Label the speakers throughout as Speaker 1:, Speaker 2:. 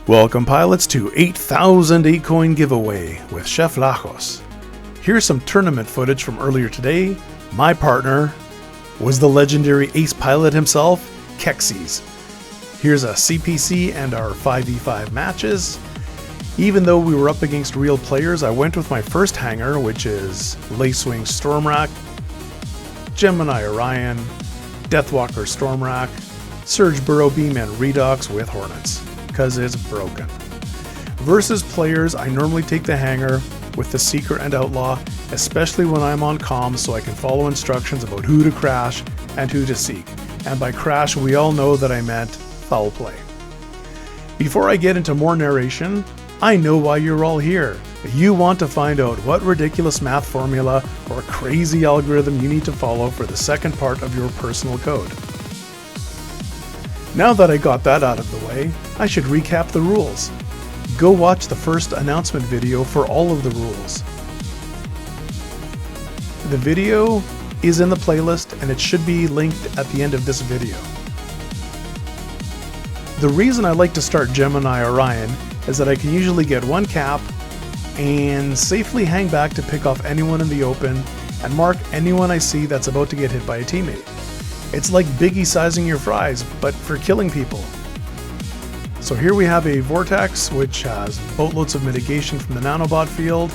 Speaker 1: Welcome pilots to 8,000 Acoin Giveaway with ChefVlahos. Here's some tournament footage from earlier today. My partner was the legendary ace pilot himself, Kexes. Here's a CPC and our 5v5 matches. Even though we were up against real players, I went with my first hanger, which is Lacewing Stormrack, Gemini Orion, Deathwalker Stormrack, Surge Burrow Beam, and Redox with Hornets, because it's broken. Versus players, I normally take the hanger with the Seeker and Outlaw, especially when I'm on comms, so I can follow instructions about who to crash and who to seek. And by crash, we all know that I meant foul play. Before I get into more narration, I know why you're all here. You want to find out what ridiculous math formula or crazy algorithm you need to follow for the second part of your personal code. Now that I got that out of the way, I should recap the rules. Go watch the first announcement video for all of the rules. The video is in the playlist and it should be linked at the end of this video. The reason I like to start Gemini Orion is that I can usually get one cap and safely hang back to pick off anyone in the open and mark anyone I see that's about to get hit by a teammate. It's like Biggie sizing your fries, but for killing people. So here we have a Vortex, which has boatloads of mitigation from the nanobot field,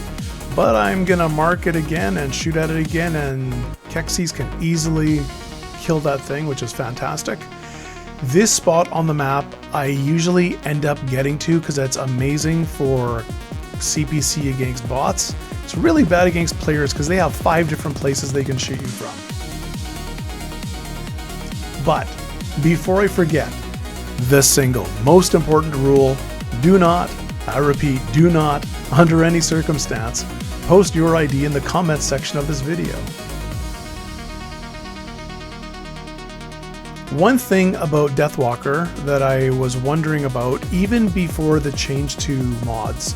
Speaker 1: but I'm gonna mark it again and shoot at it again, and Kexes can easily kill that thing, which is fantastic. This spot on the map I usually end up getting to because that's amazing for CPC against bots. It's really bad against players because they have 5 different places they can shoot you from. But before I forget, the single most important rule: do not, I repeat, do not, under any circumstance, post your ID in the comments section of this video. One thing about Deathwalker that I was wondering about even before the change to mods: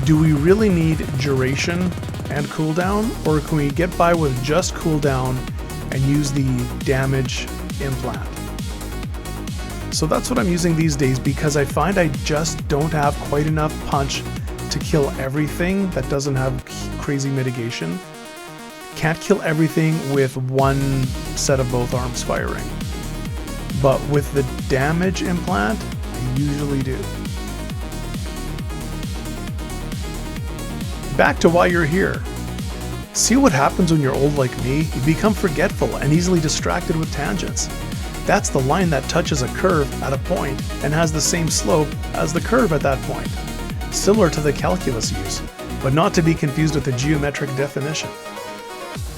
Speaker 1: do we really need duration and cooldown, or can we get by with just cooldown and use the damage implant? So that's what I'm using these days, because I find I just don't have quite enough punch to kill everything that doesn't have crazy mitigation. Can't kill everything with one set of both arms firing. But with the damage implant, I usually do. Back to why you're here. See what happens when you're old like me? You become forgetful and easily distracted with tangents. That's the line that touches a curve at a point and has the same slope as the curve at that point. Similar to the calculus use, but not to be confused with the geometric definition.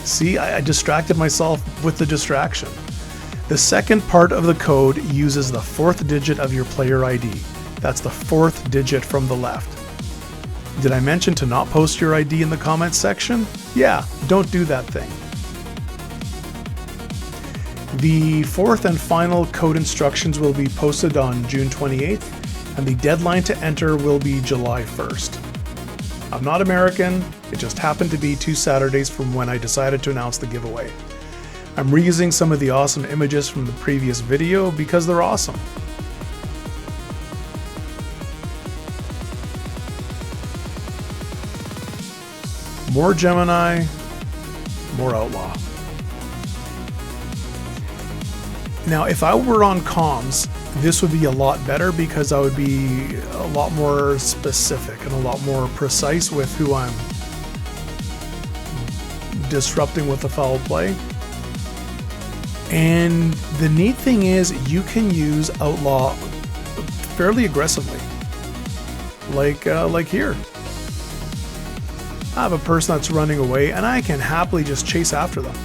Speaker 1: See, I distracted myself with the distraction. The second part of the code uses the 4th digit of your player ID. That's the 4th digit from the left. Did I mention to not post your ID in the comments section? Yeah, don't do that thing. The 4th and final code instructions will be posted on June 28th, and the deadline to enter will be July 1st. I'm not American, it just happened to be 2 Saturdays from when I decided to announce the giveaway. I'm reusing some of the awesome images from the previous video because they're awesome. More Gemini, more Outlaw. Now, if I were on comms, this would be a lot better because I would be a lot more specific and a lot more precise with who I'm disrupting with the foul play. And the neat thing is you can use Outlaw fairly aggressively. Like here. I have a person that's running away and I can happily just chase after them.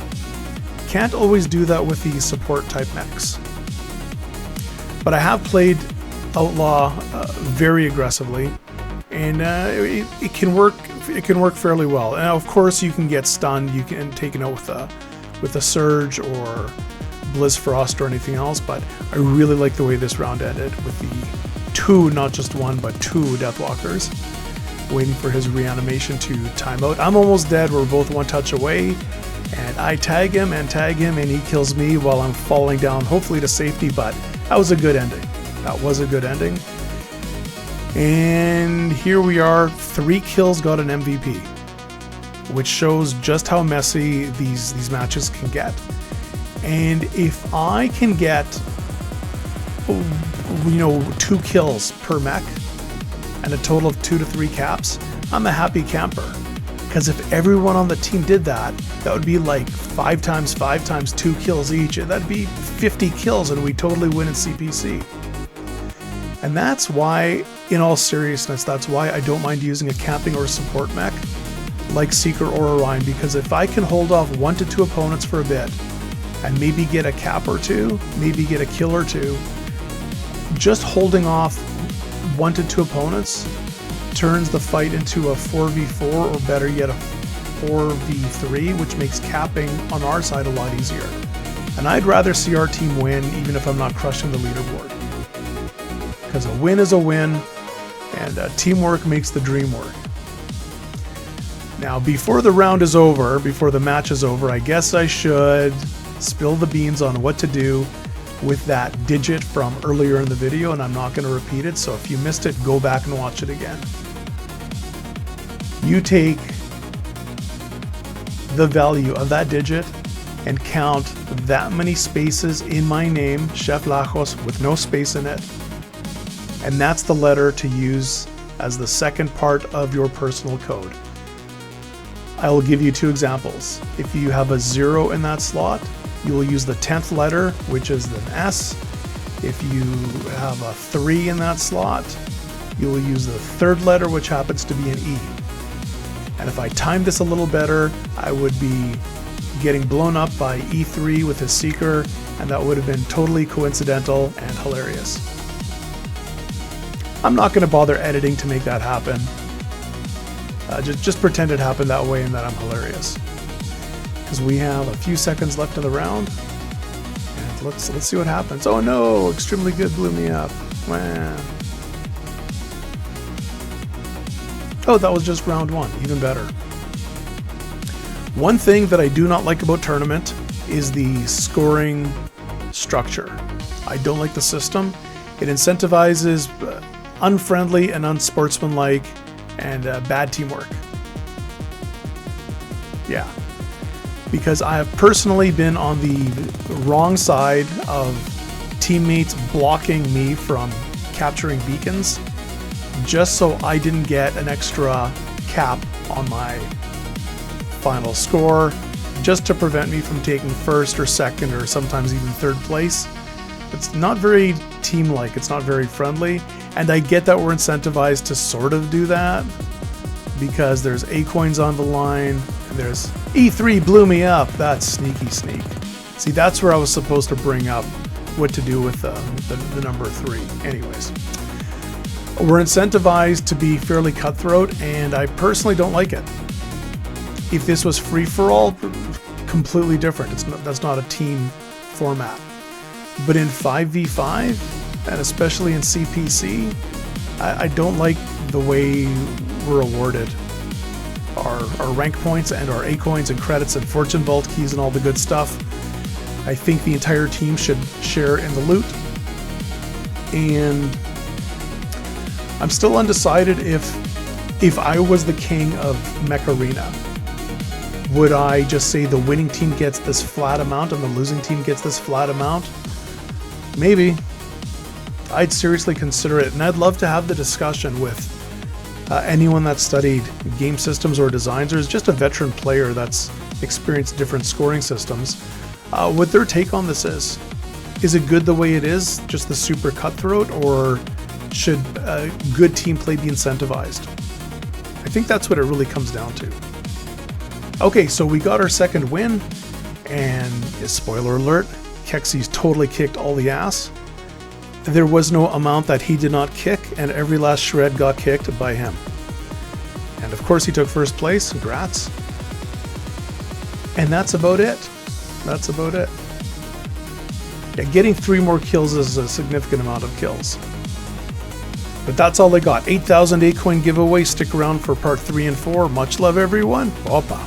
Speaker 1: Can't always do that with the support type mechs. But I have played Outlaw very aggressively, and it can work fairly well. And of course you can get stunned, you can take it out with a Surge or Blizz Frost or anything else, but I really like the way this round ended with the 2, not just 1, but 2 Deathwalkers. Waiting for his reanimation to time out. I'm almost dead, we're both 1 touch away, and I tag him, and he kills me while I'm falling down, hopefully to safety, but that was a good ending. That was a good ending. And here we are, 3 kills got an MVP, which shows just how messy these matches can get. And if I can get, 2 kills per mech and a total of 2 to 3 caps, I'm a happy camper. Because if everyone on the team did that, that would be like 5 times 5 times 2 kills each. That'd be 50 kills and we totally win in CPC. And that's why, in all seriousness, that's why I don't mind using a camping or support mech like Seeker or Orion, because if I can hold off 1 to 2 opponents for a bit and maybe get a cap or 2, maybe get a kill or 2, just holding off 1 to 2 opponents turns the fight into a 4v4 or better yet a 4v3, which makes capping on our side a lot easier. And I'd rather see our team win even if I'm not crushing the leaderboard. Because a win is a win, and teamwork makes the dream work. Now, before the round is over, before the match is over, I guess I should spill the beans on what to do with that digit from earlier in the video, and I'm not going to repeat it, so if you missed it, go back and watch it again. You take the value of that digit and count that many spaces in my name, ChefVlahos, with no space in it, and that's the letter to use as the second part of your personal code. I will give you 2 examples. If you have a 0 in that slot, you will use the 10th letter, which is an S. If you have a 3 in that slot, you will use the 3rd letter, which happens to be an E. And if I timed this a little better, I would be getting blown up by E3 with his Seeker, and that would have been totally coincidental and hilarious. I'm not going to bother editing to make that happen. Just pretend it happened that way and that I'm hilarious. Because we have a few seconds left in the round. And let's see what happens. Oh no! Extremely good blew me up. Man. Oh, that was just round 1. Even better. One thing that I do not like about Tournament is the scoring structure. I don't like the system. It incentivizes unfriendly and unsportsmanlike and bad teamwork. Yeah. Because I have personally been on the wrong side of teammates blocking me from capturing beacons just so I didn't get an extra cap on my final score, just to prevent me from taking 1st or 2nd or sometimes even 3rd place. It's not very team-like, it's not very friendly, and I get that we're incentivized to sort of do that because there's Acoins on the line, and there's E3 blew me up. That's sneaky sneak. See, that's where I was supposed to bring up what to do with the number 3. Anyways, we're incentivized to be fairly cutthroat, and I personally don't like it. If this was free-for-all, completely different. That's not a team format. But in 5v5, and especially in CPC, I don't like the way we're awarded our rank points and our acoins and credits and fortune vault keys and all the good stuff. I think the entire team should share in the loot. And I'm still undecided if I was the king of Mech Arena, would I just say the winning team gets this flat amount and the losing team gets this flat amount? Maybe. I'd seriously consider it, and I'd love to have the discussion with anyone that's studied game systems or designs, or is just a veteran player that's experienced different scoring systems, what their take on this is. Is it good the way it is, just the super cutthroat, or should good team play be incentivized? I think that's what it really comes down to. Okay, so we got our 2nd win, and spoiler alert, Kexes totally kicked all the ass. There was no amount that he did not kick, and every last shred got kicked by him. And of course he took 1st place, congrats. And that's about it. That's about it. Yeah, getting 3 more kills is a significant amount of kills. But that's all I got. 8,000 Acoin giveaway. Stick around for part 3 and 4. Much love, everyone. Opa.